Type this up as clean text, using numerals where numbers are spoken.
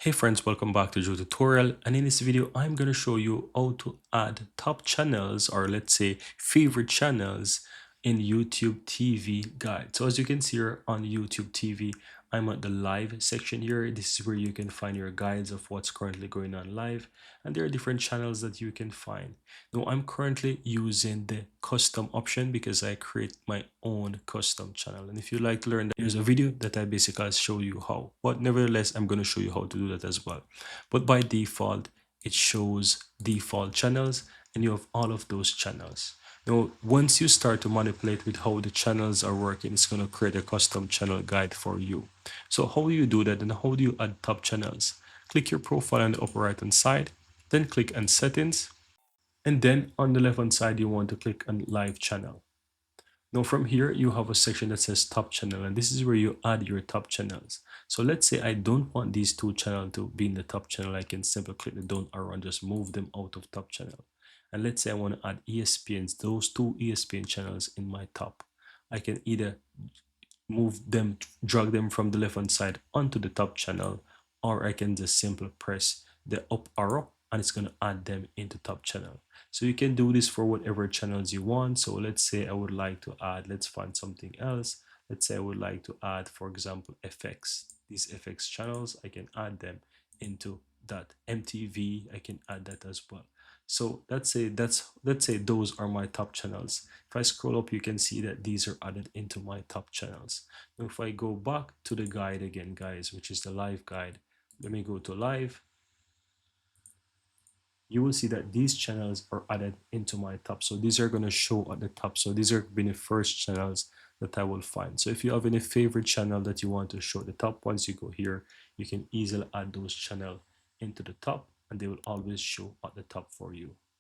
Hey friends, welcome back to Joe Tutorial, and in this video I'm going to show you how to add top channels, or let's say favorite channels, in YouTube TV guide. So as you can see here on YouTube TV, I'm at the live section here. This is where you can find your guides of what's currently going on live, and there are different channels that you can find. Now I'm currently using the custom option because I create my own custom channel, and if you like to learn that, here's a video that I basically show you how, but nevertheless I'm going to show you how to do that as well. But by default it shows default channels, and you have all of those channels. Now once you start to manipulate with how the channels are working, it's going to create a custom channel guide for you. So how do you do that, and how do you add top channels? Click your profile on the upper right hand side, then click on settings, and then on the left hand side you want to click on live channel. Now from here you have a section that says top channel, and this is where you add your top channels. So let's say I don't want these two channels to be in the top channel. I can simply click the down arrow and just move them out of top channel. And let's say I want to add ESPNs, those two ESPN channels in my top. I can either move them, drag them from the left hand side onto the top channel, or I can just simply press the up arrow and it's going to add them into top channel. So you can do this for whatever channels you want. So let's say I would like to add, let's find something else. Let's say I would like to add, for example, FX. These FX channels, I can add them into that. MTV, I can add that as well. So let's say those are my top channels. If I scroll up, you can see that these are added into my top channels. Now if I go back to the guide again, guys, which is the live guide, let me go to live. You will see that these channels are added into my top. So these are going to show at the top. So these are being the first channels that I will find. So if you have any favorite channel that you want to show at the top, once you go here, you can easily add those channels into the top, and they will always show at the top for you.